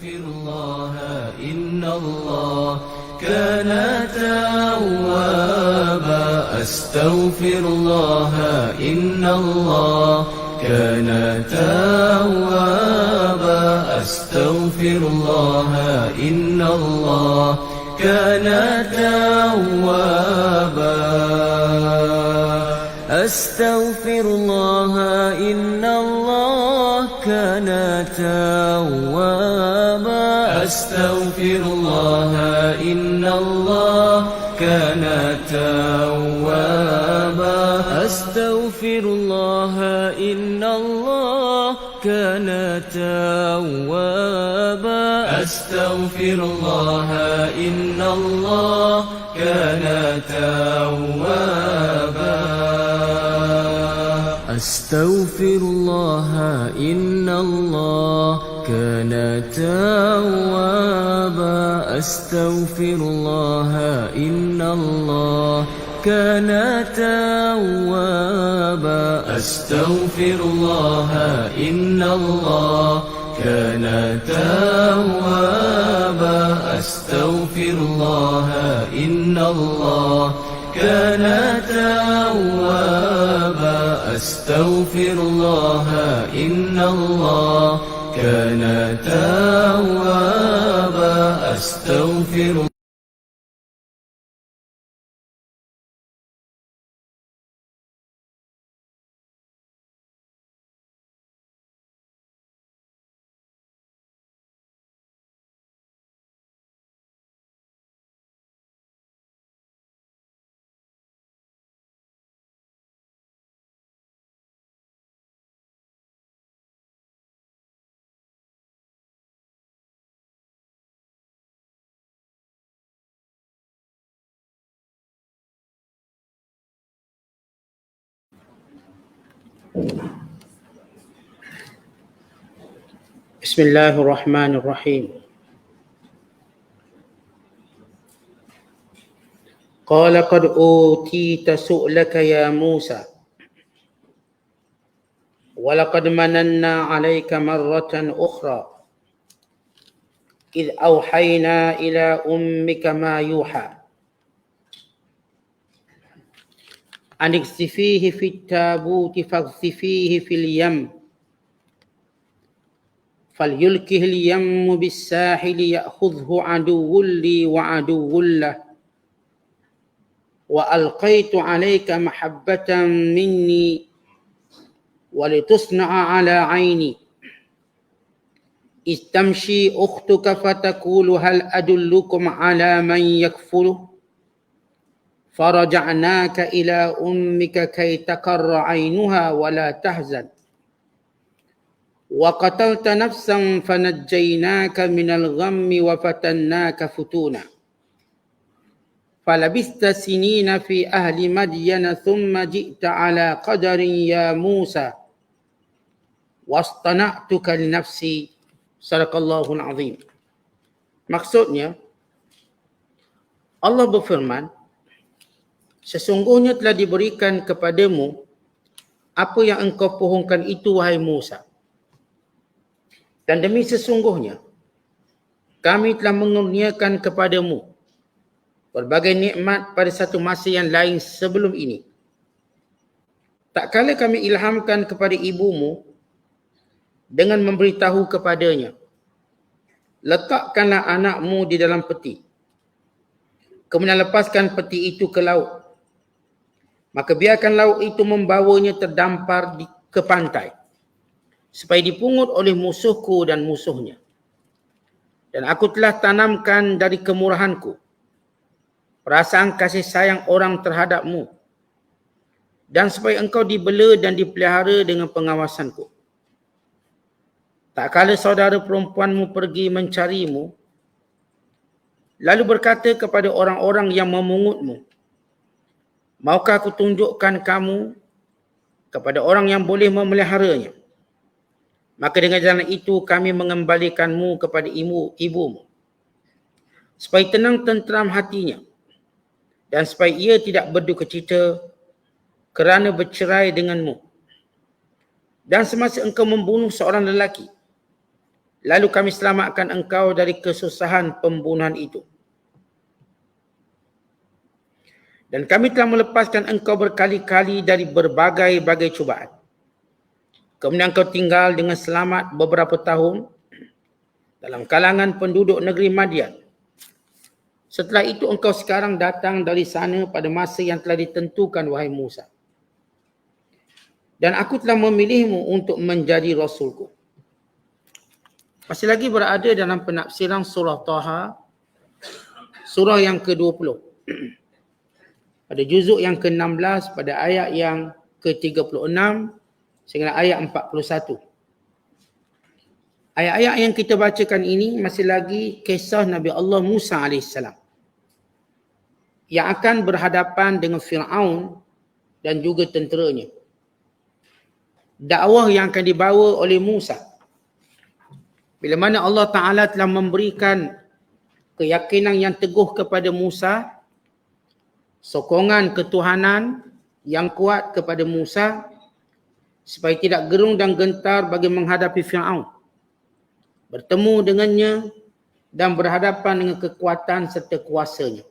أستغفر الله إن الله كان توابا أستغفر الله إن الله كان توابا أستغفر الله إن الله كان توابا أستغفر الله إن الله كان توابا أستغفر الله إن الله كان توابا أستغفر الله إن الله كان توابا أستغفر الله إن الله كان توابا أستغفر الله إن الله كان توابا أستغفر الله إن الله كان توابا أستغفر الله إن الله كان توابا أستغفر الله إن الله كان توابا أستغفر الله إن الله كان توابا أستغفر بسم الله الرحمن الرحيم. قال قد أوتيت سؤلك يا موسى ولقد مننا عليك مرة أخرى إذ أوحينا إلى أمك ما يوحى أن اقذفيه في التابوت فاقذفيه في اليم فليلقه اليم بالساحل يأخذه عدو لي وعدو له وألقيت عليك محبة مني ولتصنع على عيني إذ تمشي أختك فتقول هل أدلكم على من يكفله فرجعناك إلى أمك كي تقر عينها ولا تحزن وقتلت نفسا فنجيناك من الغم وفتناك فتونا فلبثت سنين في أهل مدين ثم جئت على قدر يا موسى واصطنعتك لنفسي صدق Allahul Azim. Maksudnya Allah berfirman, sesungguhnya telah diberikan kepadamu apa yang engkau pohonkan itu wahai Musa. Dan demi sesungguhnya kami telah mengurniakan kepadamu berbagai nikmat pada satu masa yang lain sebelum ini. Tak kala kami ilhamkan kepada ibumu dengan memberitahu kepadanya, letakkanlah anakmu di dalam peti. Kemudian lepaskan peti itu ke laut. Maka biarkan laut itu membawanya terdampar ke pantai supaya dipungut oleh musuhku dan musuhnya. Dan aku telah tanamkan dari kemurahanku perasaan kasih sayang orang terhadapmu, dan supaya engkau dibela dan dipelihara dengan pengawasanku. Tak kala saudara perempuanmu pergi mencarimu, lalu berkata kepada orang-orang yang memungutmu, maukah aku tunjukkan kamu kepada orang yang boleh memeliharanya? Maka dengan jalan itu kami mengembalikanmu kepada ibumu, supaya tenang tenteram hatinya, dan supaya ia tidak berduka cita kerana bercerai denganmu. Dan semasa engkau membunuh seorang lelaki, lalu kami selamatkan engkau dari kesusahan pembunuhan itu. Dan kami telah melepaskan engkau berkali-kali dari berbagai-bagai cubaan. Kemudian engkau tinggal dengan selamat beberapa tahun dalam kalangan penduduk negeri Madian. Setelah itu engkau sekarang datang dari sana pada masa yang telah ditentukan, wahai Musa. Dan aku telah memilihmu untuk menjadi Rasulku. Masih lagi berada dalam penafsiran surah Taha, surah yang ke-20. Pada juzuk yang ke-16, pada ayat yang ke-36 sehingga ayat 41. Ayat-ayat yang kita bacakan ini masih lagi kisah Nabi Allah Musa AS yang akan berhadapan dengan Fir'aun dan juga tenteranya. Dakwah yang akan dibawa oleh Musa. Bila mana Allah Ta'ala telah memberikan keyakinan yang teguh kepada Musa, sokongan ketuhanan yang kuat kepada Musa supaya tidak gerung dan gentar bagi menghadapi Fir'aun, bertemu dengannya dan berhadapan dengan kekuatan serta kuasanya.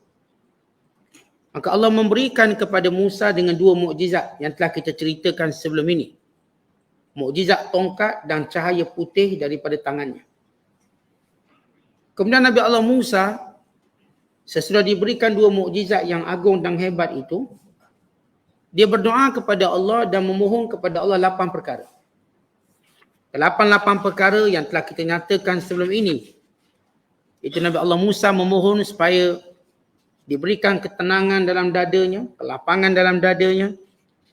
Maka Allah memberikan kepada Musa dengan dua mukjizat yang telah kita ceritakan sebelum ini. Mukjizat tongkat dan cahaya putih daripada tangannya. Kemudian Nabi Allah Musa, sesudah diberikan dua mukjizat yang agung dan hebat itu, dia berdoa kepada Allah dan memohon kepada Allah 8 perkara. 8 perkara yang telah kita nyatakan sebelum ini. Itu Nabi Allah Musa memohon supaya diberikan ketenangan dalam dadanya, kelapangan dalam dadanya,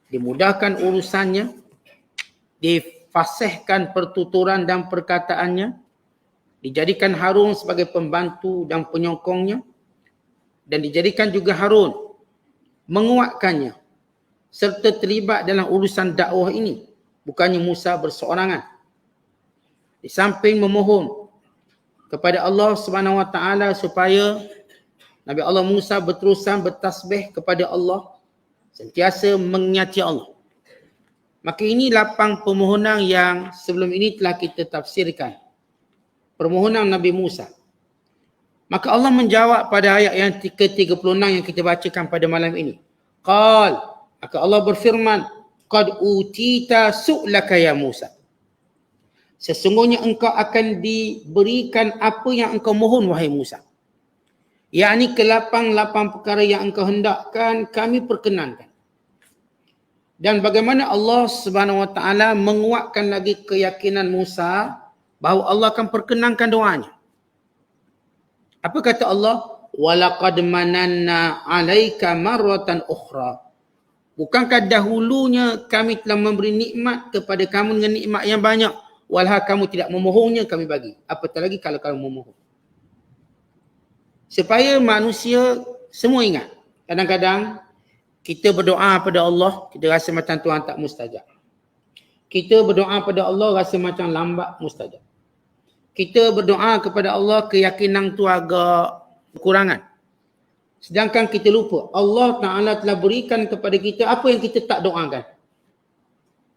dimudahkan urusannya, difasihkan pertuturan dan perkataannya, dijadikan Harun sebagai pembantu dan penyokongnya, dan dijadikan juga Harun menguatkannya serta terlibat dalam urusan dakwah ini, bukannya Musa berseorangan. Di samping memohon kepada Allah Subhanahu Wa Taala supaya Nabi Allah Musa berterusan bertasbih kepada Allah, sentiasa mengingati Allah. Maka ini 8 permohonan yang sebelum ini telah kita tafsirkan. Permohonan Nabi Musa. Maka Allah menjawab pada ayat yang ke-36 yang kita bacakan pada malam ini. Qal, maka Allah berfirman, qad utita su'laka ya Musa. Sesungguhnya engkau akan diberikan apa yang engkau mohon, wahai Musa. Yakni ke-8 perkara yang engkau hendakkan, kami perkenankan. Dan bagaimana Allah Subhanahu Wa Taala menguatkan lagi keyakinan Musa bahawa Allah akan perkenankan doanya. Apa kata Allah? Walaqad mananna 'alaika marratan ukhra. Bukankah dahulunya kami telah memberi nikmat kepada kamu dengan nikmat yang banyak, walhal kamu tidak memohonnya, kami bagi. Apatah lagi kalau kamu memohon. Supaya manusia semua ingat. Kadang-kadang kita berdoa pada Allah, kita rasa macam Tuhan tak mustajab. Kita berdoa pada Allah rasa macam lambat mustajab. Kita berdoa kepada Allah, keyakinan tu agak kekurangan. Sedangkan kita lupa, Allah Ta'ala telah berikan kepada kita apa yang kita tak doakan.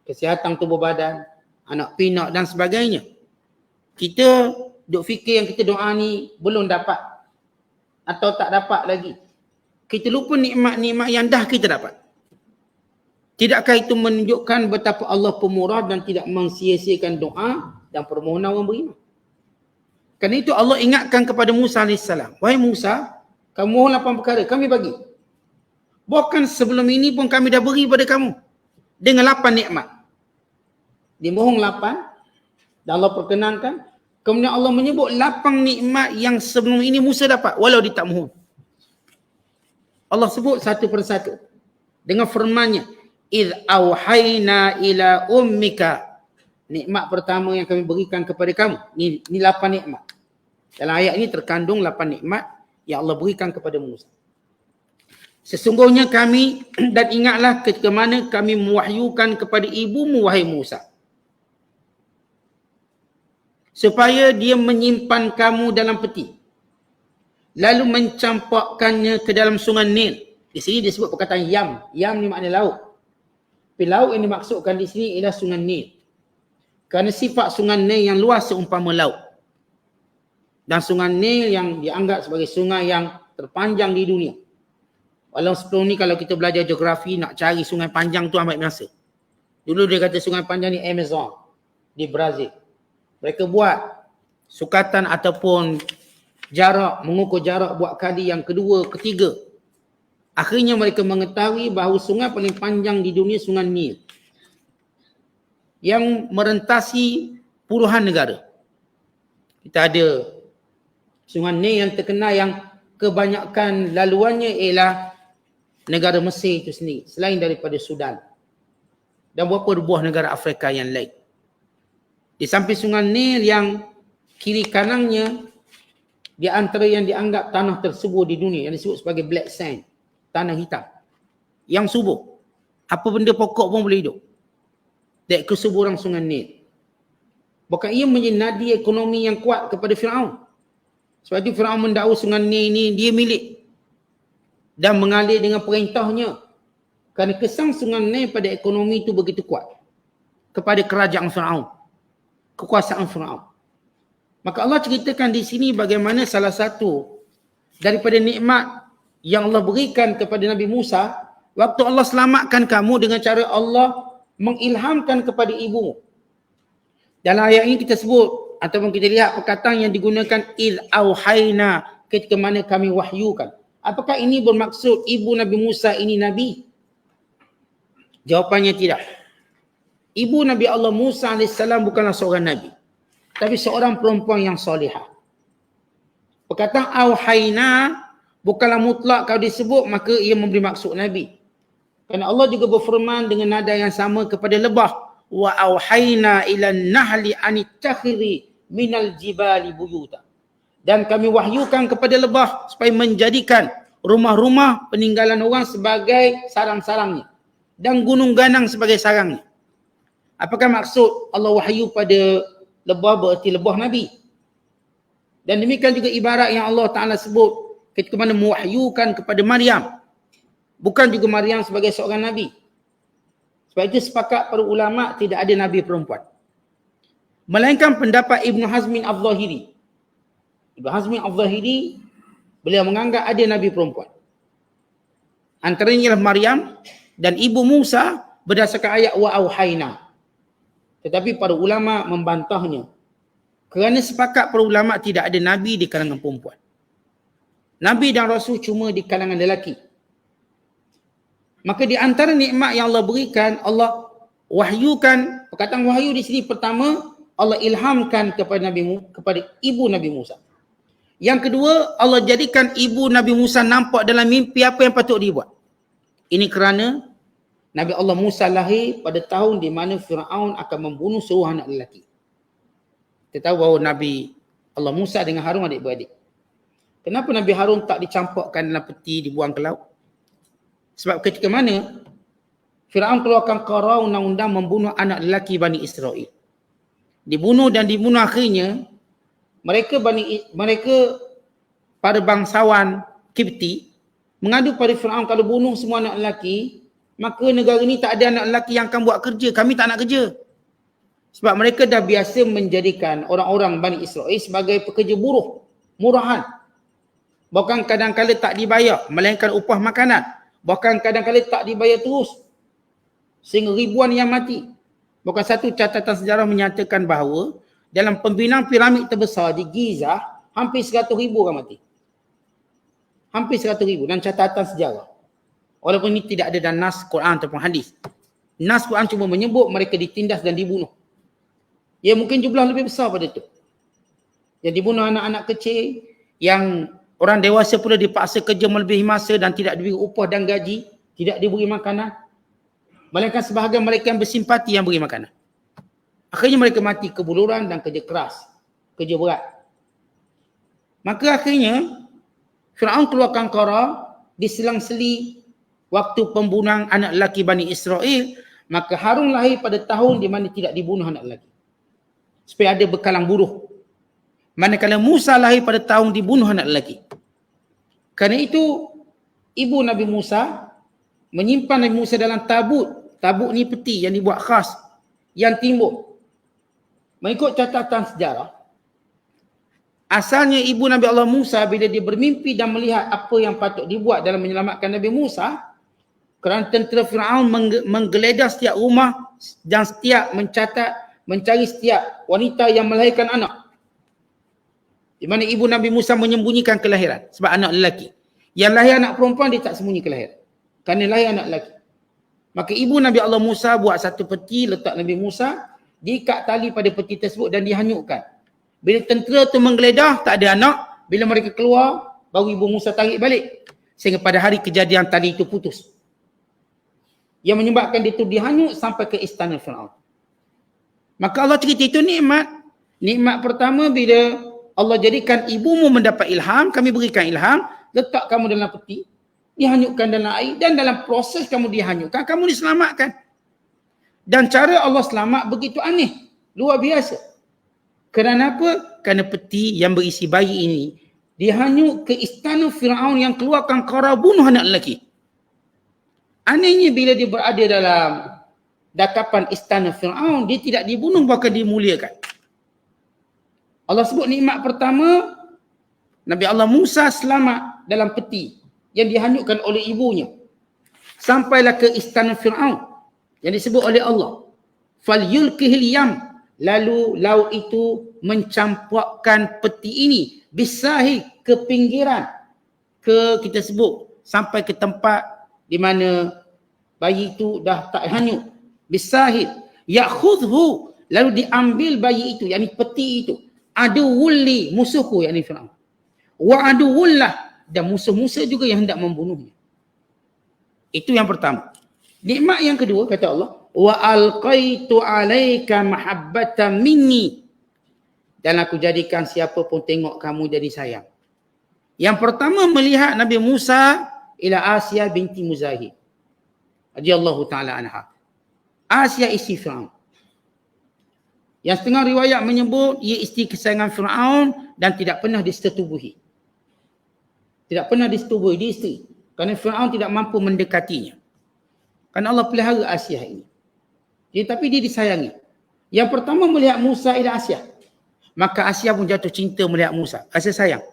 Kesihatan tubuh badan, anak pinak dan sebagainya. Kita duk fikir yang kita doa ni belum dapat atau tak dapat lagi. Kita lupa nikmat-nikmat yang dah kita dapat. Tidakkah itu menunjukkan betapa Allah pemurah dan tidak mensia-siakan doa dan permohonan orang beriman? Kerana itu Allah ingatkan kepada Musa AS. Wahai Musa, kamu mohon 8 perkara, kami bagi. Bahkan sebelum ini pun kami dah beri pada kamu. Dengan 8 nikmat. Dia mohon 8 dan Allah perkenankan. Kemudian Allah menyebut 8 nikmat yang sebelum ini Musa dapat walau dia tak mohon. Allah sebut satu persatu. Dengan firman-Nya, "Idh auhayna ila ummika." Nikmat pertama yang kami berikan kepada kamu. Ni 8 nikmat. Dalam ayat ini terkandung 8 nikmat yang Allah berikan kepada Musa. Sesungguhnya kami, dan ingatlah ketika mana kami mewahyukan kepada ibumu, wahai Musa, supaya dia menyimpan kamu dalam peti, lalu mencampakkannya ke dalam sungai Nil. Di sini disebut perkataan Yam. Yam ni makna laut. Tapi laut yang dimaksudkan di sini ialah sungai Nil. Kerana sifat sungai Nil yang luas seumpama laut. Dan sungai Nil yang dianggap sebagai sungai yang terpanjang di dunia. Walau sebelum ni kalau kita belajar geografi, nak cari sungai panjang tu amat masa. Dulu dia kata sungai panjang ni Amazon di Brazil. Mereka buat sukatan ataupun jarak, mengukur jarak buat kali yang kedua, ketiga. Akhirnya mereka mengetahui bahawa sungai paling panjang di dunia sungai Nil. Yang merentasi puluhan negara. Kita ada sungai Nil yang terkenal yang kebanyakan laluannya ialah negara Mesir itu sendiri. Selain daripada Sudan. Dan beberapa buah negara Afrika yang lain. Di samping sungai Nil yang kiri kanannya, di antara yang dianggap tanah tersubur di dunia yang disebut sebagai black sand, tanah hitam yang subur, apa benda pokok pun boleh hidup. Dari kesuburan sungai Nil. Bahkan ia menjadi nadi ekonomi yang kuat kepada Firaun. Sebab itu Firaun mendakwa sungai Nil ini dia milik dan mengalir dengan perintahnya. Kerana kesan sungai Nil pada ekonomi itu begitu kuat kepada kerajaan Firaun, kekuasaan Firaun. Maka Allah ceritakan di sini bagaimana salah satu daripada nikmat yang Allah berikan kepada Nabi Musa, waktu Allah selamatkan kamu dengan cara Allah mengilhamkan kepada ibumu. Dalam ayat ini kita sebut ataupun kita lihat perkataan yang digunakan il auhayna, ketika mana kami wahyukan. Apakah ini bermaksud ibu Nabi Musa ini Nabi? Jawapannya tidak. Ibu Nabi Allah Musa AS bukanlah seorang Nabi, tapi seorang perempuan yang solihah. Perkataan auhayna bukanlah mutlak kalau disebut maka ia memberi maksud Nabi. Kerana Allah juga berfirman dengan nada yang sama kepada lebah. Wa auhayna ilan nahli anittakhiri minal jibali buyuta. Dan kami wahyukan kepada lebah supaya menjadikan rumah-rumah peninggalan orang sebagai sarang-sarangnya. Dan gunung ganang sebagai sarangnya. Apakah maksud Allah wahyu pada lebah bererti lebah Nabi? Dan demikian juga ibarat yang Allah Ta'ala sebut ketika mana mewahyukan kepada Maryam. Bukan juga Maryam sebagai seorang Nabi. Sebab itu sepakat para ulama tidak ada Nabi perempuan. Melainkan pendapat Ibn Hazmin Al-Zahiri. Ibn Hazmin Al-Zahiri, beliau menganggap ada Nabi perempuan. Antaranya ialah Maryam dan ibu Musa berdasarkan ayat wa auhayna. Tetapi para ulama membantahnya. Kerana sepakat para ulama tidak ada Nabi di kalangan perempuan. Nabi dan Rasul cuma di kalangan lelaki. Maka di antara nikmat yang Allah berikan, Allah wahyukan, perkataan wahyu di sini pertama, Allah ilhamkan kepada kepada ibu Nabi Musa. Yang kedua, Allah jadikan ibu Nabi Musa nampak dalam mimpi apa yang patut dibuat. Ini kerana Nabi Allah Musa lahir pada tahun di mana Firaun akan membunuh seluruh anak lelaki. Kita tahu bahawa Nabi Allah Musa dengan Harun adik-beradik. Kenapa Nabi Harun tak dicampakkan dalam peti, dibuang ke laut? Sebab ketika mana Firaun keluarkan qara undang-undang membunuh anak lelaki Bani Israel. Dibunuh dan dibunuh akhirnya mereka para bangsawan Kipti mengadu pada Firaun, kalau bunuh semua anak lelaki, maka negara ini tak ada anak lelaki yang akan buat kerja. Kami tak nak kerja. Sebab mereka dah biasa menjadikan orang-orang Bani Israel sebagai pekerja buruh, murahan. Bahkan kadang-kadang tak dibayar, melainkan upah makanan. Bahkan kadang-kadang tak dibayar terus. Sehingga ribuan yang mati. Bahkan satu catatan sejarah menyatakan bahawa dalam pembinaan piramid terbesar di Giza, hampir 100,000 orang mati. Hampir 100,000 dan catatan sejarah. Walaupun ini tidak ada dalam nas Quran ataupun hadis. Nas Quran cuma menyebut mereka ditindas dan dibunuh. Ya mungkin jumlah lebih besar pada itu. Yang dibunuh anak-anak kecil, yang orang dewasa pula dipaksa kerja melebihi masa dan tidak diberi upah dan gaji, tidak diberi makanan. Melainkan sebahagian mereka yang bersimpati yang beri makanan. Akhirnya mereka mati kebuluran dan kerja keras, kerja berat. Maka akhirnya Firaun keluarkan qara, diselang-seli waktu pembunuhan anak lelaki Bani Israel, maka Harun lahir pada tahun di mana tidak dibunuh anak lelaki. Supaya ada bekalang buruh. Manakala Musa lahir pada tahun dibunuh anak lelaki. Kerana itu, ibu Nabi Musa menyimpan Nabi Musa dalam tabut. Tabut ni peti yang dibuat khas, yang timbul. Mengikut catatan sejarah, Asalnya ibu Nabi Allah Musa bila dia bermimpi dan melihat apa yang patut dibuat dalam menyelamatkan Nabi Musa, kerana tentera Firaun menggeledah setiap rumah dan setiap mencari setiap wanita yang melahirkan anak. Di mana ibu Nabi Musa menyembunyikan kelahiran sebab anak lelaki. Yang lahir anak perempuan dia tak sembunyi kelahiran. Kerana lahir anak lelaki. Maka ibu Nabi Allah Musa buat satu peti, letak Nabi Musa, diikat tali pada peti tersebut dan dihanyutkan. Bila tentera tu menggeledah, tak ada anak. Bila mereka keluar, baru ibu Musa tarik balik. Sehingga pada hari kejadian tali itu putus. Yang menyebabkan dia tu dihanyut sampai ke istana Firaun. Maka Allah cerita itu nikmat. Nikmat pertama bila Allah jadikan ibumu mendapat ilham, kami berikan ilham, letak kamu dalam peti, dihanyutkan dalam air dan dalam proses kamu dihanyutkan, kamu diselamatkan. Dan cara Allah selamat begitu aneh, luar biasa. Kerana apa? Kerana peti yang berisi bayi ini dihanyut ke istana Firaun yang keluarkan kara bunuh anak lelaki. Anehnya bila dia berada dalam dakapan istana Firaun, dia tidak dibunuh bahkan dimuliakan. Allah sebut nikmat pertama, Nabi Allah Musa selamat dalam peti yang dihanyutkan oleh ibunya. Sampailah ke istana Firaun yang disebut oleh Allah. Falyulkihil yam. Lalu laut itu mencampakkan peti ini bisahi ke pinggiran, kita sebut sampai ke tempat di mana bayi itu dah tak hanyut. Bisahi ya'khudhu, lalu diambil bayi itu, yakni peti itu. Aduwulli, musuhku, yakni Firaun. Wa aduwullah, dan musuh-musuh juga yang hendak membunuhnya. Itu yang pertama. Nikmat yang kedua kata Allah, wa alqaitu alaika mahabbatan minni, dan aku jadikan siapa pun tengok kamu jadi sayang. Yang pertama melihat Nabi Musa ila Asia binti Muzahid radhiyallahu taala anha. Asia isteri Firaun. Yang setengah riwayat menyebut ia isteri kesayangan Firaun dan tidak pernah disetubuhi. Tidak pernah disetubuhi, dia isteri. Kerana Firaun tidak mampu mendekatinya. Kerana Allah pelihara Asia ini. Tapi dia disayangi. Yang pertama melihat Musa ila Asia. Maka Asia pun jatuh cinta melihat Musa. Rasa sayang.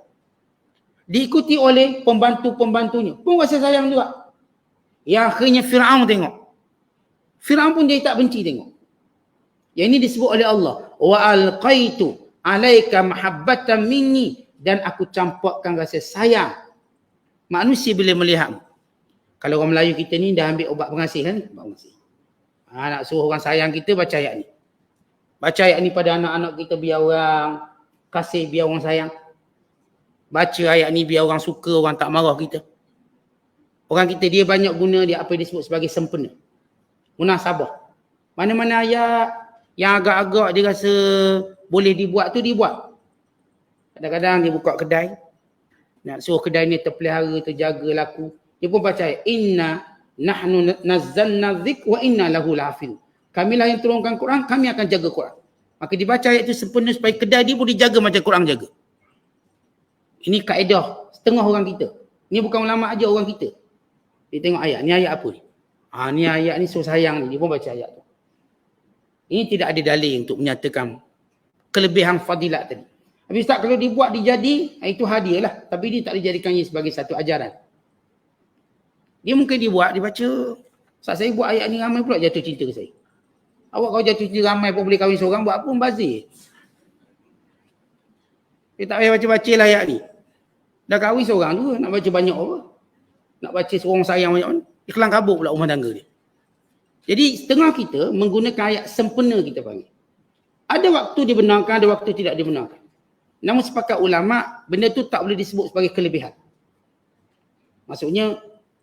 Diikuti oleh pembantu-pembantunya. Pun rasa sayang juga. Yang akhirnya Firaun tengok. Firaun pun dia tak benci tengok. Yang ini disebut oleh Allah. Wa alqaitu alaika mahabbatan minni, dan aku campakkan rasa sayang. Manusia bila melihatmu. Kalau orang Melayu kita ni dah ambil ubat pengasih kan? Ubat pengasih. Nak suruh orang sayang kita, baca ayat ni. Baca ayat ni pada anak-anak kita biar orang kasih, biar orang sayang. Baca ayat ni biar orang suka, orang tak marah kita. Orang kita dia banyak guna dia apa yang disebut sebagai sempena. Munasabah. Mana-mana ayat yang agak-agak dia rasa boleh dibuat tu dibuat. Kadang-kadang dia buka kedai. Nak suruh kedai ni terpelihara, terjaga, laku. Dia pun baca ayat. Inna nahnu nazzalna dzik wa inna lahu lahafidh. Kamilah yang turunkan Quran, kami akan jaga Quran. Maka dibaca ayat itu sempurna supaya kedai dia pun dijaga macam Quran jaga. Ini kaedah setengah orang kita. Ini bukan ulama aja, orang kita. Dia tengok ayat, ni ayat apa ni? Ni ayat ni suruh sayang ni, dia pun baca ayat tu. Ini tidak ada dalil untuk menyatakan kelebihan fadilat tadi. Habis tak, kalau dibuat dijadi, itu hadiah lah. Tapi dia tak dijadikannya sebagai satu ajaran. Dia mungkin dibuat, dibaca. Saat saya buat ayat ni ramai pula jatuh cinta ke saya. Awak kalau jatuh cinta ramai pun boleh kahwin seorang, buat apa membazir? Dia tak payah baca-baca lah ayat ni. Dah kahwin seorang tu, nak baca banyak apa? Nak baca seorang sayang banyak mana? Dia kelang kabut pula rumah tangga dia. Jadi setengah kita menggunakan ayat sempurna kita panggil. Ada waktu dibenarkan, ada waktu tidak dibenarkan. Namun sepakat ulama, benda tu tak boleh disebut sebagai kelebihan. Maksudnya,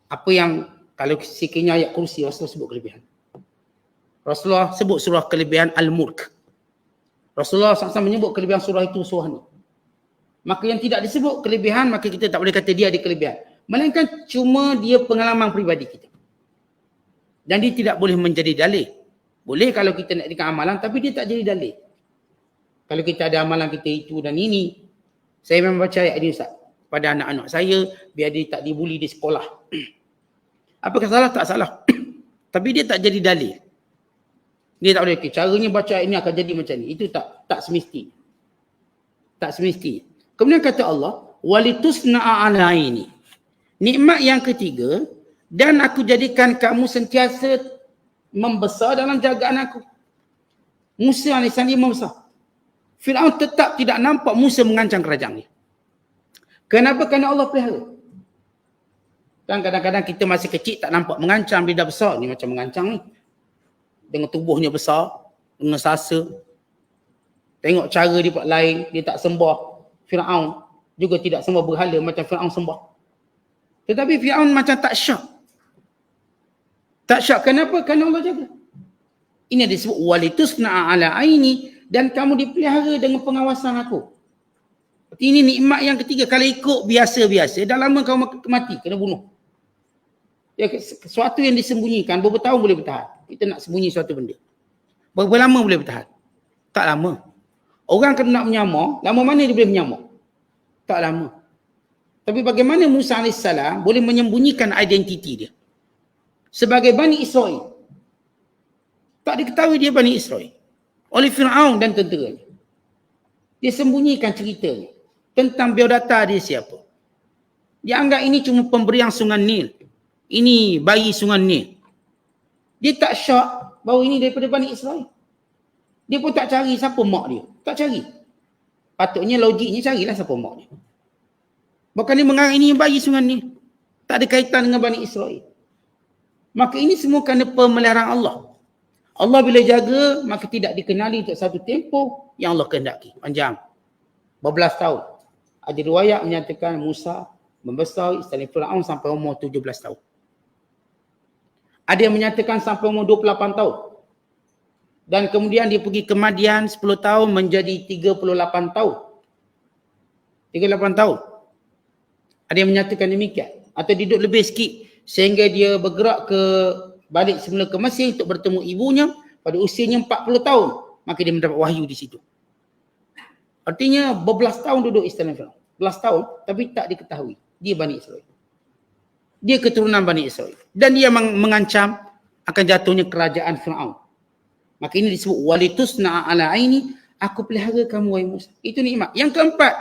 apa yang, kalau sekiranya ayat kursi, Rasulullah sebut kelebihan. Rasulullah sebut surah kelebihan Al-Mulk. Rasulullah SAW menyebut kelebihan surah itu, surah ni. Maka yang tidak disebut kelebihan, maka kita tak boleh kata dia ada kelebihan. Melainkan cuma dia pengalaman peribadi kita. Dan dia tidak boleh menjadi dalil. Boleh kalau kita nak jadikan amalan, tapi dia tak jadi dalil. Kalau kita ada amalan kita itu dan ini, saya memang baca ayat ini Ustaz pada anak-anak saya, biar dia tak dibuli di sekolah. Apakah salah? Tak salah. Tapi dia tak jadi dalil. Dia tak boleh, caranya baca ayat ini akan jadi macam ni. Itu tak semestinya. Tak semestinya. Kemudian kata Allah, walitusna'a ala aini. Nikmat yang ketiga, dan aku jadikan kamu sentiasa membesar dalam jagaan aku. Musa AS dia membesar. Firaun tetap tidak nampak Musa mengancam kerajaan dia. Kenapa? Kerana Allah pelihara. Dan kadang-kadang kita masih kecil tak nampak mengancam, dia dah besar. Ni macam mengancam ni. Dengan tubuhnya besar, dengan sasa. Tengok cara dia buat lain, dia tak sembah Firaun. Juga tidak sembah berhala macam Firaun sembah. Tetapi Firaun macam tak syak. Tak syak kenapa? Kerana Allah jaga. Ini disebut walitusna'a ala aini, dan kamu dipelihara dengan pengawasan aku. Ini nikmat yang ketiga. Kalau ikut biasa-biasa, dah lama kau mati, kena bunuh. Ya, sesuatu yang disembunyikan, berapa tahun boleh bertahan? Kita nak sembunyi suatu benda. Berapa lama boleh bertahan? Tak lama. Orang kena nak menyamar, lama mana dia boleh menyamar? Tak lama. Tapi bagaimana Musa AS boleh menyembunyikan identiti dia? Sebagai Bani Israel. Tak diketahui dia Bani Israel oleh Firaun dan tenteranya. Dia sembunyikan ceritanya tentang biodata dia siapa. Dia anggap ini cuma pemberian sungai Nil. Ini bayi sungai Nil. Dia tak syak bahawa ini daripada Bani Israel. Dia pun tak cari siapa mak dia. Tak cari. Patutnya logiknya carilah siapa mak dia. Bukan dia menganggap ini bayi sungai Nil. Tak ada kaitan dengan Bani Israel. Maka ini semua kerana pemeliharaan Allah. Allah bila jaga, maka tidak dikenali untuk satu tempoh yang Allah kehendaki. Panjang. Berbelas tahun. Ada riwayat menyatakan Musa membesar istana Firaun sampai umur 17 tahun. Ada yang menyatakan sampai umur 28 tahun. Dan kemudian dia pergi ke Madian 10 tahun menjadi 38 tahun. 38 tahun. Ada yang menyatakan demikian. Atau duduk lebih sikit sehingga dia bergerak ke balik semula ke Mesir untuk bertemu ibunya pada usianya 40 tahun. Maka dia mendapat wahyu di situ. Artinya berbelas tahun duduk istana Firaun. Belas tahun tapi tak diketahui. Dia Bani Israel. Dia keturunan Bani Israel. Dan dia mengancam akan jatuhnya kerajaan Firaun. Maka ini disebut walitusna'a ala aini, aku pelihara kamu wahai Musa. Itu nikmat. Yang keempat,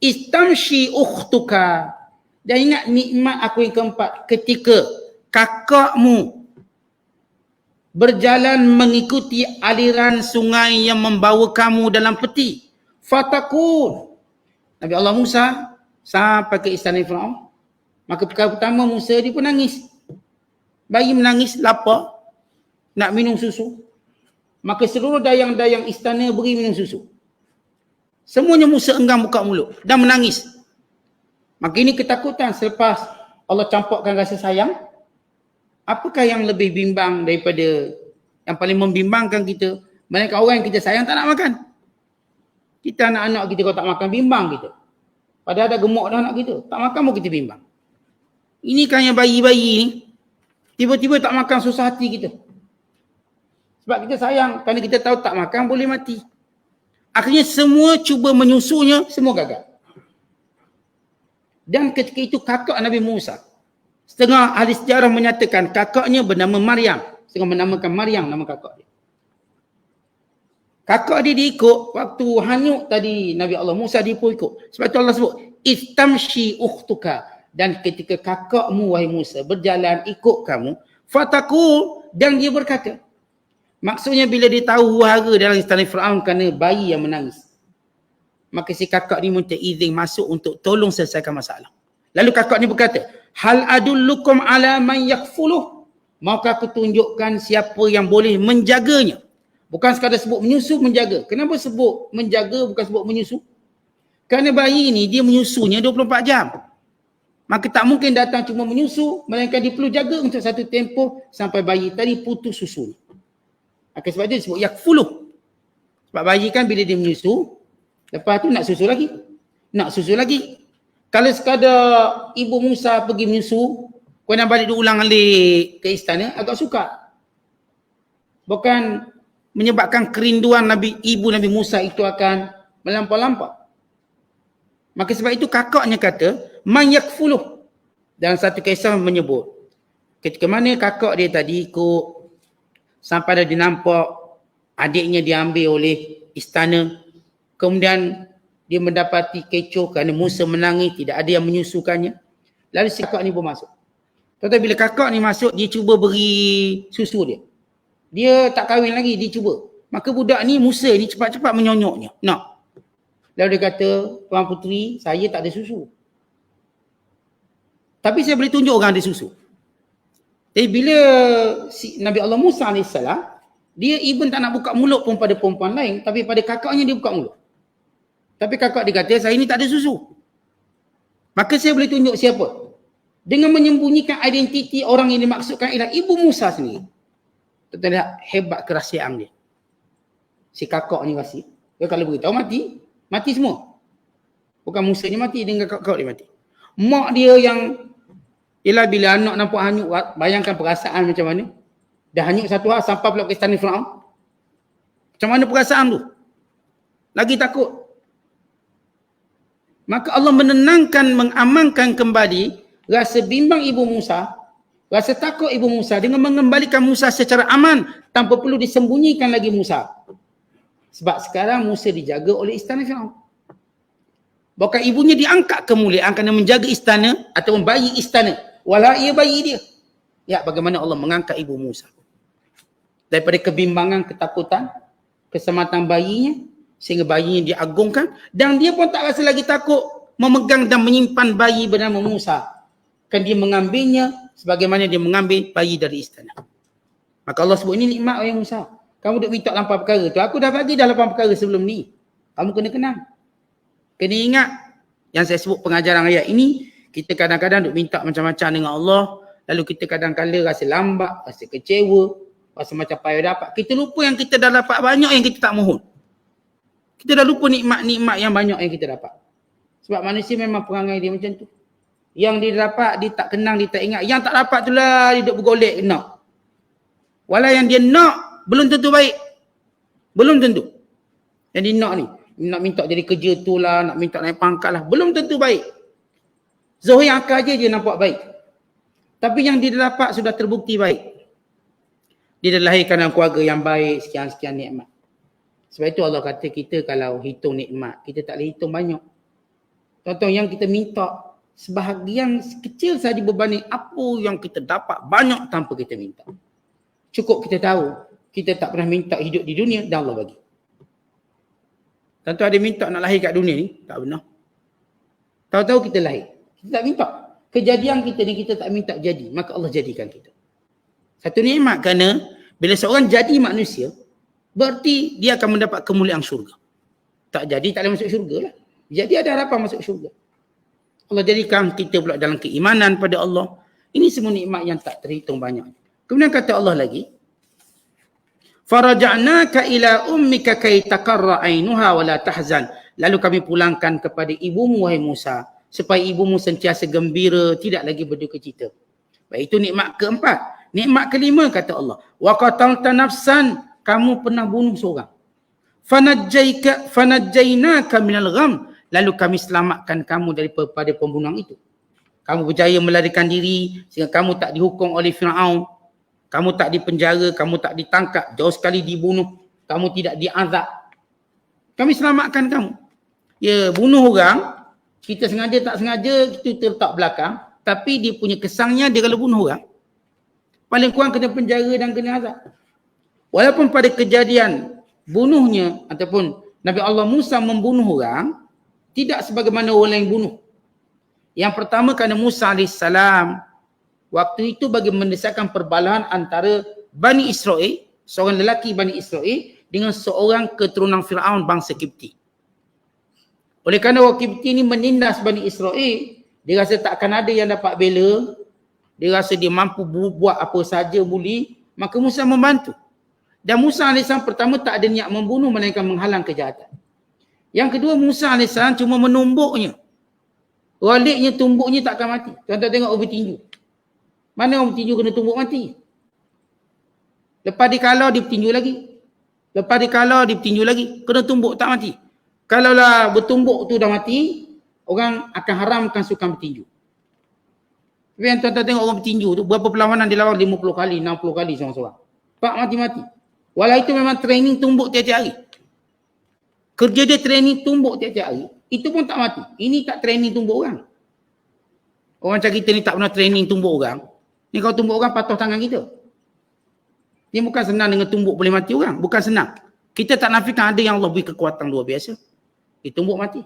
istamshi ukhtuka. Dan ingat nikmat aku yang keempat, ketika kakakmu berjalan mengikuti aliran sungai yang membawa kamu dalam peti. Fatakun. Nabi Allah Musa sampai ke istana Firaun. Maka perkara pertama Musa dia pun nangis. Bayi menangis, lapar, nak minum susu. Maka seluruh dayang-dayang istana beri minum susu. Semuanya Musa enggan buka mulut dan menangis. Maka ini ketakutan selepas Allah campakkan rasa sayang. Apakah yang lebih bimbang daripada yang paling membimbangkan kita? Mereka orang yang kita sayang tak nak makan. Kita anak-anak kita kalau tak makan bimbang kita. Padahal ada gemuk dah anak kita. Tak makan pun kita bimbang. Ini kan yang bayi-bayi ni. Tiba-tiba tak makan susah hati kita. Sebab kita sayang. Kerana kita tahu tak makan boleh mati. Akhirnya semua cuba menyusunya, semua gagal. Dan ketika itu kakak Nabi Musa. Setengah ahli sejarah menyatakan kakaknya bernama Maryam. Setengah menamakan Maryam nama kakak dia. Kakak dia diikut waktu hanyut tadi Nabi Allah Musa dia pun ikut. Sebab itu Allah sebut istamshi ukhtuka. Dan ketika kakakmu wahai Musa berjalan ikut kamu, fatakul, dan dia berkata. Maksudnya bila dia tahu huru-hara dalam istana Firaun kerana bayi yang menangis. Maka si kakak ni minta izin masuk untuk tolong selesaikan masalah. Lalu kakak ni berkata, hal adullukum ala man yakfuluh. Maukah aku tunjukkan siapa yang boleh menjaganya. Bukan sekadar sebut menyusu, menjaga. Kenapa sebut menjaga bukan sebut menyusu? Kerana bayi ni dia menyusunya 24 jam. Maka tak mungkin datang cuma menyusu, melainkan dia perlu jaga untuk satu tempoh sampai bayi tadi putus susu. Maka sebab itu disebut yakfuluh. Sebab bayi kan bila dia menyusu, lepas tu nak susu lagi. Nak susu lagi. Kalau sekadar ibu Musa pergi menyusu, kemudian balik diulang alik ke istana, agak sukar. Bukan menyebabkan kerinduan ibu Nabi Musa itu akan melampau-lampau. Maka sebab itu kakaknya kata, man yakfuluh. Dalam satu kisah menyebut, ketika mana kakak dia tadi ikut, sampai dah dia nampak adiknya diambil oleh istana. Kemudian Dia mendapati kecoh kerana Musa menangis, tidak ada yang menyusukannya. Lalu si kakak ni pun masuk. Tuan-tuan, bila kakak ni masuk, dia cuba beri susu dia. Dia tak kahwin lagi, dia cuba. Maka budak ni, Musa ni cepat-cepat menyonyoknya. Nak. Lalu dia kata, Tuan Puteri, saya tak ada susu. Tapi saya boleh tunjuk orang ada susu. Jadi bila Nabi Allah Musa AS, dia even tak nak buka mulut pun pada perempuan lain, tapi pada kakaknya dia buka mulut. Tapi kakak dia kata, saya ni tak ada susu. Maka saya boleh tunjuk siapa. Dengan menyembunyikan identiti orang yang dimaksudkan ialah ibu Musa sendiri. Tuan-tuan lihat hebat kerahsiaan dia. Si kakak ni rahsia. Dia kalau beritahu mati, mati semua. Bukan Musa ni mati, dengan kakak dia mati. Mak dia yang, ialah bila anak nampak hanyut, bayangkan perasaan macam mana. Dah hanyut satu hal sampai pula ke istana Firaun. Macam mana perasaan tu? Lagi takut. Maka Allah menenangkan, mengamankan kembali rasa bimbang ibu Musa, rasa takut ibu Musa dengan mengembalikan Musa secara aman tanpa perlu disembunyikan lagi Musa. Sebab sekarang Musa dijaga oleh istana Firaun. Bahkan ibunya diangkat kemuliaan kerana menjaga istana ataupun bayi istana. Walau ia bayi dia. Ya, bagaimana Allah mengangkat ibu Musa. Daripada kebimbangan, ketakutan, keselamatan bayinya, sehingga bayinya diagungkan, dan dia pun tak rasa lagi takut memegang dan menyimpan bayi bernama Musa. Kan dia mengambilnya sebagaimana dia mengambil bayi dari istana. Maka Allah sebut, ini nikmat wahai Musa. Kamu duk minta 8 perkara tu. Aku dah bagi dah 8 perkara sebelum ni. Kamu kena kenal. Kena ingat yang saya sebut pengajaran ayat ini, kita kadang-kadang duk minta macam-macam dengan Allah, lalu kita kadang-kadang rasa lambat, rasa kecewa, rasa macam payah dapat. Kita lupa yang kita dah dapat banyak yang kita tak mohon. Kita dah lupa nikmat-nikmat yang banyak yang kita dapat. Sebab manusia memang perangai dia macam tu. Yang dia dapat, dia tak kenang, dia tak ingat. Yang tak dapat tu lah, dia duk bergolek, nak. Walau yang dia nak, belum tentu baik. Belum tentu. Yang dia nak ni, nak minta jadi kerja tu lah, nak minta naik pangkat lah, belum tentu baik. Zahir akal je dia nampak baik. Tapi yang dia dapat sudah terbukti baik. Dia dilahirkan dalam keluarga yang baik, sekian-sekian nikmat. Sebab itu Allah kata kita kalau hitung nikmat, kita tak boleh hitung banyak. Contoh yang kita minta, sebahagian kecil saja berbanding apa yang kita dapat banyak tanpa kita minta. Cukup kita tahu, kita tak pernah minta hidup di dunia dan Allah bagi. Tentu ada minta nak lahir kat dunia ni, tak benar. Tahu-tahu kita lahir, kita tak minta. Kejadian kita ni kita tak minta jadi, maka Allah jadikan kita. Satu nikmat kerana bila seorang jadi manusia, berarti dia akan mendapat kemuliaan syurga. Tak jadi, tak boleh masuk syurga lah. Jadi ada harapan masuk syurga. Allah jadikan kita pula dalam keimanan pada Allah. Ini semua nikmat yang tak terhitung banyak. Kemudian kata Allah lagi, faraja'naka ila ummika kay taqarra 'ainuha wa la tahzan. Lalu kami pulangkan kepada ibumu wahai Musa, supaya ibumu sentiasa gembira, tidak lagi berduka cita. Baik, itu nikmat keempat. Nikmat kelima kata Allah, wa qatalta nafsan, kamu pernah bunuh seorang. Fanajjaynaka minal gham, lalu kami selamatkan kamu daripada pembunuhan itu. Kamu berjaya melarikan diri sehingga kamu tak dihukum oleh Firaun. Kamu tak dipenjara, kamu tak ditangkap, jauh sekali dibunuh, kamu tidak diazab. Kami selamatkan kamu. Ya, bunuh orang, kita sengaja tak sengaja, kita letak belakang, tapi dia punya kesangnya dia kalau bunuh orang, paling kurang kena penjara dan kena azab. Walaupun pada kejadian bunuhnya ataupun Nabi Allah Musa membunuh orang, tidak sebagaimana orang lain bunuh. Yang pertama kerana Musa AS waktu itu bagi mendesakkan perbalahan antara Bani Israel, seorang lelaki Bani Israel dengan seorang keturunan Firaun bangsa Kipti. Oleh kerana orang Kipti ini menindas Bani Israel, dia rasa takkan ada yang dapat bela, dia rasa dia mampu buat apa saja boleh, maka Musa membantu. Dan Musa AS pertama tak ada niat membunuh melainkan menghalang kejahatan. Yang kedua, Musa AS cuma menumbuknya. Waliknya tumbuknya takkan mati. Tuan-tuan tengok orang bertinju. Mana orang bertinju kena tumbuk mati? Lepas dikalau dia bertinju lagi. Lepas dikalau dia bertinju lagi. Kena tumbuk tak mati. Kalaulah bertumbuk tu dah mati, orang akan haramkan sukan bertinju. Tapi yang tuan-tuan tengok orang bertinju tu, berapa perlawanan dia lawan 50 kali, 60 kali seorang-seorang. Pak mati-mati. Walau itu memang training tumbuk tiap-tiap hari. Kerja dia training tumbuk tiap-tiap hari. Itu pun tak mati. Ini tak training tumbuk orang. Orang macam kita ni tak pernah training tumbuk orang. Ni kalau tumbuk orang patuh tangan kita. Ni bukan senang dengan tumbuk boleh mati orang. Bukan senang. Kita tak nafikan ada yang Allah beri kekuatan luar biasa. Ditumbuk mati.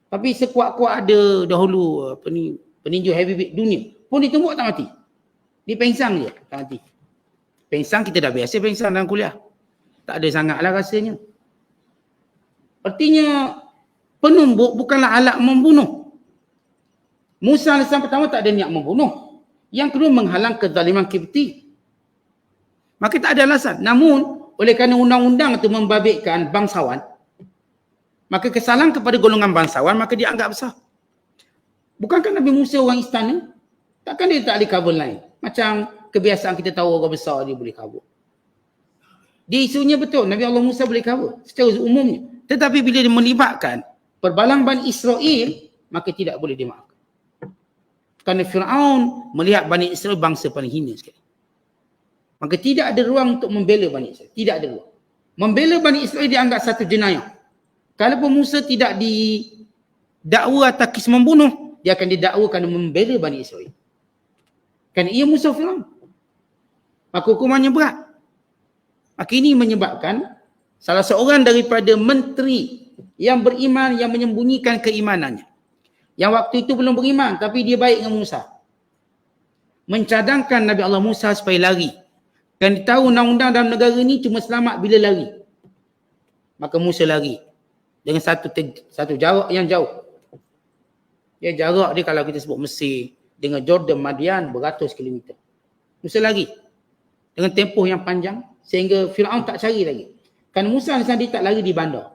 Tapi sekuat-kuat ada dahulu peninju heavyweight dunia. Pun ditumbuk tak mati. Dia pengsang je. Tak mati. Pengsang kita dah biasa pengsang dalam kuliah. Tak ada sangatlah rasanya. Artinya penumbuk bukanlah alat membunuh. Musa AS pertama tak ada niat membunuh. Yang kedua menghalang kezaliman Kipti. Maka tak ada alasan. Namun oleh kerana undang-undang itu membabitkan bangsawan, maka kesalahan kepada golongan bangsawan maka dia anggap besar. Bukankah Nabi Musa orang istana? Takkan dia tak boleh cover lain? Macam kebiasaan kita tahu orang besar dia boleh cover. Dia isunya betul. Nabi Allah Musa boleh cover secara umumnya. Tetapi bila dia melibatkan perbalang Bani Israel, maka tidak boleh dimaafkan. Kerana Fir'aun melihat Bani Israel bangsa paling hina sekali. Maka tidak ada ruang untuk membela Bani Israel. Tidak ada ruang. Membela Bani Israel dianggap satu jenayah. Kalau Musa tidak didakwa atas kes membunuh, dia akan didakwa kerana membela Bani Israel. Kerana ia musuh Fir'aun. Maka hukumannya berat. Maka ini menyebabkan salah seorang daripada menteri yang beriman, yang menyembunyikan keimanannya. Yang waktu itu belum beriman, tapi dia baik dengan Musa. Mencadangkan Nabi Allah Musa supaya lari. Kan dia tahu undang-undang dalam negara ini cuma selamat bila lari. Maka Musa lari. Dengan satu jarak yang jauh. Ya, jarak dia kalau kita sebut Mesir dengan Jordan, Madian beratus kilometer. Musa lari. Dengan tempoh yang panjang sehingga Fir'aun tak cari lagi. Kan Musa dia tak lari di bandar.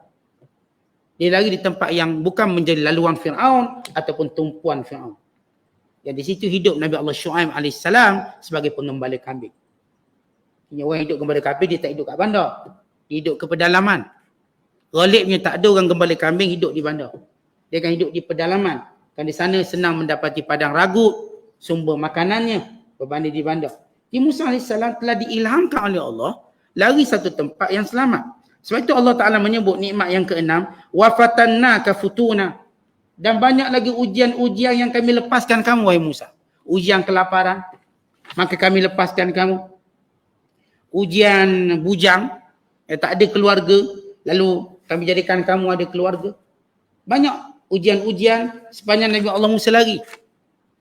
Dia lari di tempat yang bukan menjadi laluan Fir'aun ataupun tumpuan Fir'aun. Dan di situ hidup Nabi Allah Shu'aib AS sebagai pengembala kambing. Orang hidup gembala kambing dia tak hidup kat bandar. Dia hidup ke pedalaman. Ghalibnya tak ada orang gembala kambing hidup di bandar. Dia akan hidup di pedalaman. Kan di sana senang mendapati padang ragut, sumber makanannya berbanding di bandar. Musa AS telah diilhamkan oleh Allah lari satu tempat yang selamat. Sebab itu Allah Ta'ala menyebut nikmat yang keenam, wa fatannaka futuna. Dan banyak lagi ujian-ujian yang kami lepaskan kamu wahai Musa. Ujian kelaparan, maka kami lepaskan kamu. Ujian bujang, tak ada keluarga, lalu kami jadikan kamu ada keluarga. Banyak ujian-ujian sepanjang Nabi Allah Musa lari.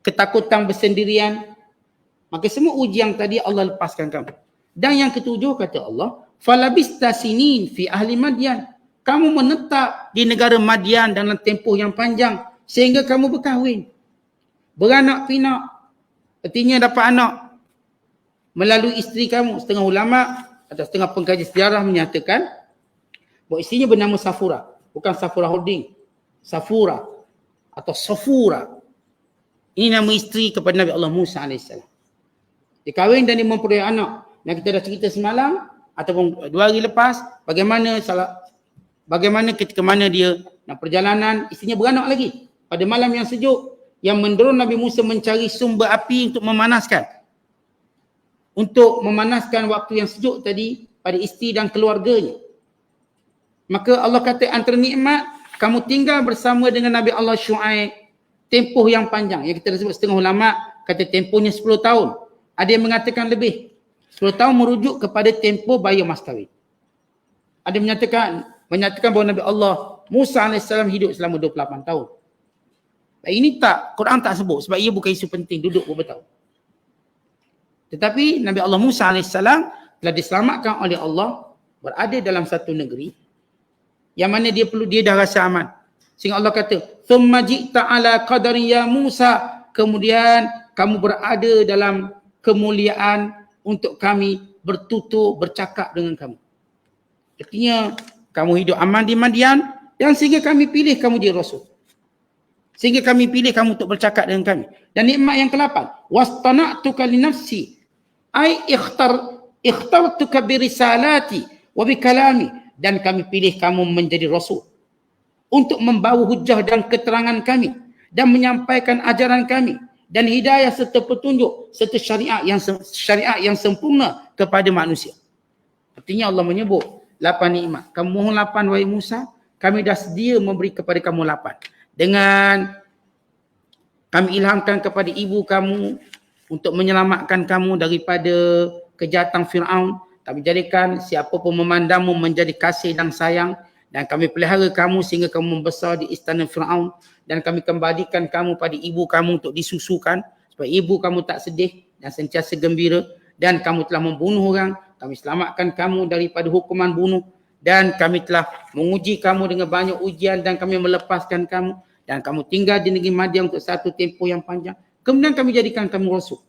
Ketakutan bersendirian. Maka semua ujian tadi Allah lepaskan kamu. Dan yang ketujuh kata Allah, falabista sinin fi ahli Madian. Kamu menetap di negara Madian dalam tempoh yang panjang sehingga kamu berkahwin. Beranak pinak. Artinya dapat anak melalui isteri kamu. Setengah ulama atau setengah pengkaji sejarah menyatakan bahawa isterinya bernama Safura. Bukan Safura Holding. Safura atau Safura. Ini nama isteri kepada Nabi Allah Musa AS. Dia kahwin dan dia memperoleh anak. Yang kita dah cerita semalam ataupun 2 hari lepas, bagaimana ketika mana dia nak perjalanan, isterinya beranak lagi. Pada malam yang sejuk, yang mendorong Nabi Musa mencari sumber api untuk memanaskan. Untuk memanaskan waktu yang sejuk tadi pada isteri dan keluarganya. Maka Allah kata antara nikmat, kamu tinggal bersama dengan Nabi Allah Shu'aib. Tempoh yang panjang. Yang kita sebut setengah ulama kata tempohnya 10 tahun. Ada yang mengatakan lebih. 10 tahun merujuk kepada tempoh bayi mas kahwin. Ada menyatakan bahawa Nabi Allah Musa AS hidup selama 28 tahun. Ini Quran tak sebut sebab ia bukan isu penting duduk beberapa tahun. Tetapi Nabi Allah Musa AS telah diselamatkan oleh Allah berada dalam satu negeri yang mana dia dah rasa aman. Sehingga Allah kata, "Tsumma ji'ta ala qadari ya Musa." Kemudian kamu berada dalam kemuliaan untuk kami bertutur, bercakap dengan kamu. Artinya kamu hidup aman di Madian dan sehingga kami pilih kamu jadi rasul. Sehingga kami pilih kamu untuk bercakap dengan kami. Dan nikmat yang ke-8, wastana'tuka li nafsi. Ai ikhtartuka bi risalati wa bi kalami, dan kami pilih kamu menjadi rasul untuk membawa hujah dan keterangan kami dan menyampaikan ajaran kami dan hidayah serta petunjuk serta syariat yang sempurna kepada manusia. Artinya Allah menyebut 8 nikmat. Kamu mohon 8 wahai Musa, kami dah sedia memberi kepada kamu 8. Dengan kami ilhamkan kepada ibu kamu untuk menyelamatkan kamu daripada kejahatan Fir'aun. Kami jadikan siapa pun memandangmu menjadi kasih dan sayang. Dan kami pelihara kamu sehingga kamu membesar di istana Fir'aun. Dan kami kembalikan kamu pada ibu kamu untuk disusukan. Supaya ibu kamu tak sedih dan sentiasa gembira. Dan kamu telah membunuh orang. Kami selamatkan kamu daripada hukuman bunuh. Dan kami telah menguji kamu dengan banyak ujian. Dan kami melepaskan kamu. Dan kamu tinggal di negeri Madian untuk satu tempoh yang panjang. Kemudian kami jadikan kamu rasul.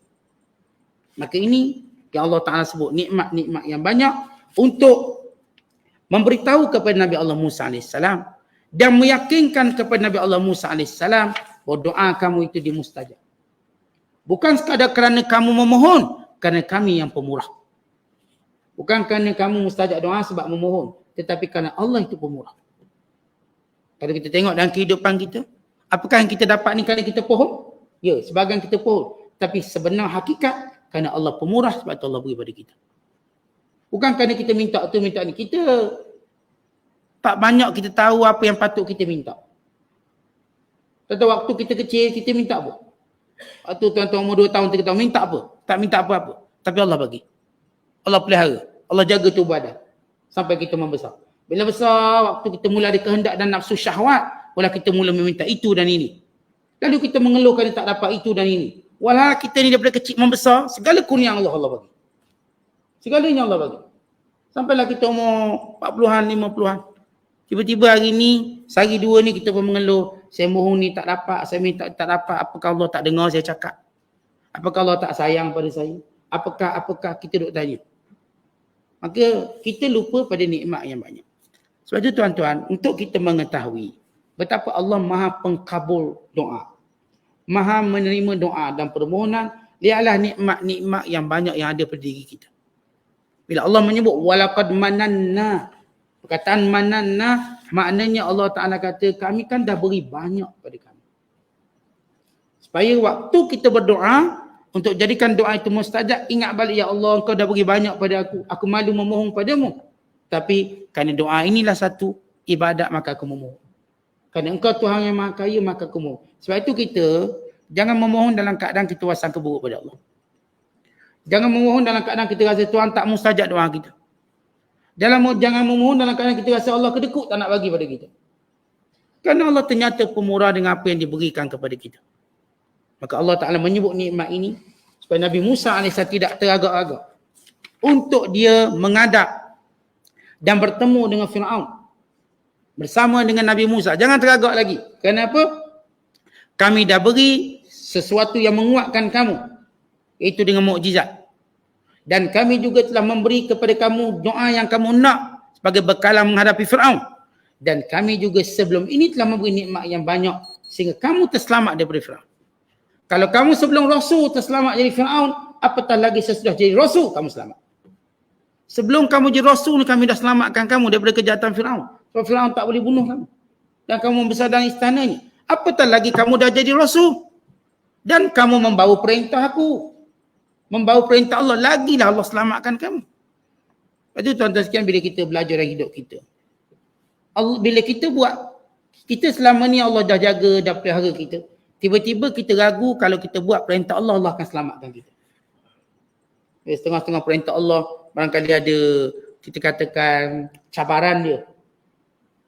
Maka ini yang Allah Ta'ala sebut nikmat-nikmat yang banyak untuk memberitahu kepada Nabi Allah Musa AS dan meyakinkan kepada Nabi Allah Musa AS bahawa doa kamu itu dimustajab. Bukan sekadar kerana kamu memohon, kerana kami yang pemurah. Bukan kerana kamu mustajab doa sebab memohon, tetapi kerana Allah itu pemurah. Kalau kita tengok dalam kehidupan kita, apakah yang kita dapat ni kerana kita pohon? Ya, sebahagian kita pohon. Tapi sebenar hakikat, kerana Allah pemurah sebab itu Allah beri pada kita. Bukan kerana kita minta tu minta ni. Kita tak banyak kita tahu apa yang patut kita minta. Tentu waktu kita kecil, kita minta apa? Waktu tuan-tuan umur 2 tahun, 3 tahun, minta apa? Tak minta apa-apa. Tapi Allah bagi. Allah pelihara. Allah jaga tubuh badan. Sampai kita membesar. Bila besar, waktu kita mula ada kehendak dan nafsu syahwat, mula kita mula meminta itu dan ini. Lalu kita mengeluh kerana tak dapat itu dan ini. Walau kita ni daripada kecil membesar, segala kurnia Allah bagi. Segalanya Allah bagi. Sampailah kita umur 40-an, 50-an. Tiba-tiba hari ni, sehari dua ni kita pun mengeluh. Saya mohon ni tak dapat, saya minta tak dapat. Apakah Allah tak dengar saya cakap? Apakah Allah tak sayang pada saya? Apakah kita duk tanya? Maka kita lupa pada nikmat yang banyak. Sebab itu tuan-tuan, untuk kita mengetahui betapa Allah Maha Pengkabul doa. Maha menerima doa dan permohonan, lihatlah nikmat-nikmat yang banyak yang ada pada diri kita. Bila Allah menyebut walaqad mananna, perkataan mananna maknanya Allah Taala kata kami kan dah beri banyak pada kamu. Supaya waktu kita berdoa untuk jadikan doa itu mustajab, ingat balik, ya Allah engkau dah beri banyak pada aku malu memohon padamu. Tapi kerana doa inilah satu ibadat maka aku memohon. Kerana engkau Tuhan yang Maha Kaya maka aku mohon. Sebab itu kita jangan memohon dalam keadaan kita wasangka buruk pada Allah. Jangan memohon dalam keadaan kita rasa Tuhan tak mustajab doa kita. Jangan memohon dalam keadaan kita rasa Allah kedekut tak nak bagi pada kita. Kerana Allah ternyata pemurah dengan apa yang diberikan kepada kita. Maka Allah Ta'ala menyebut nikmat ini supaya Nabi Musa AS tidak teragak-agak untuk dia menghadap dan bertemu dengan Fir'aun bersama dengan Nabi Musa. Jangan teragak lagi. Kenapa? Kami dah beri sesuatu yang menguatkan kamu, iaitu dengan mukjizat. Dan kami juga telah memberi kepada kamu doa yang kamu nak sebagai bekalan menghadapi Fir'aun. Dan kami juga sebelum ini telah memberi nikmat yang banyak sehingga kamu terselamat daripada Fir'aun. Kalau kamu sebelum Rasul terselamat dari Fir'aun, apatah lagi sesudah jadi Rasul kamu selamat. Sebelum kamu jadi Rasul, kami dah selamatkan kamu daripada kejahatan Fir'aun. Sebab Fir'aun tak boleh bunuh kamu. Dan kamu membesar dalam istananya. Apatah lagi kamu dah jadi Rasul. Dan kamu membawa perintah aku. Membawa perintah Allah. Lagilah Allah selamatkan kamu. Lepas itu tuan-tuan sekian bila kita belajar dalam hidup kita. Bila kita buat, kita selama ni Allah dah jaga, dah pelihara kita. Tiba-tiba kita ragu kalau kita buat perintah Allah, Allah akan selamatkan kita. Setengah-setengah perintah Allah, barangkali ada, kita katakan, cabaran dia.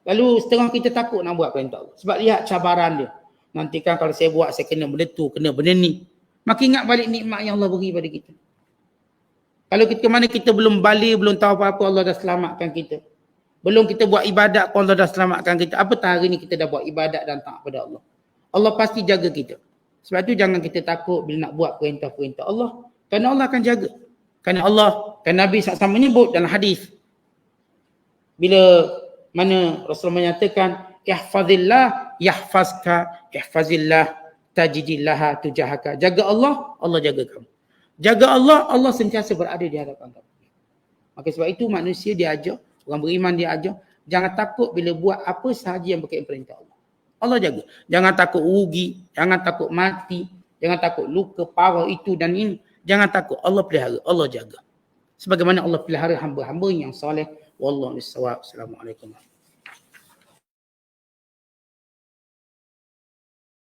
Lalu setengah kita takut nak buat perintah Allah. Sebab lihat cabaran dia. Nanti kan kalau saya buat, saya kena benda tu, kena benda ni. Maka ingat balik nikmat yang Allah beri pada kita. Kalau kita mana kita belum balik, belum tahu apa-apa, Allah dah selamatkan kita. Belum kita buat ibadat pun Allah dah selamatkan kita. Apatah hari ni kita dah buat ibadat dan taat pada Allah. Allah pasti jaga kita. Sebab tu jangan kita takut bila nak buat perintah-perintah Allah. Kerana Allah akan jaga. Kerana Allah, kan Nabi SAW menyebut dalam hadis. Bila mana Rasulullah menyatakan, ihfazillah, yahfazka, ihfazillah, tajidillaha tujahaka. Jaga Allah, Allah jaga kamu. Jaga Allah, Allah sentiasa berada di hadapan kamu. Maka sebab itu manusia diajar, orang beriman diajar, jangan takut bila buat apa sahaja yang berkaitan perintah Allah. Allah jaga. Jangan takut rugi, jangan takut mati, jangan takut luka, parah itu dan ini. Jangan takut, Allah pelihara, Allah jaga. Sebagaimana Allah pelihara hamba-hamba yang soleh. Wallahu a'lam. Assalamualaikum.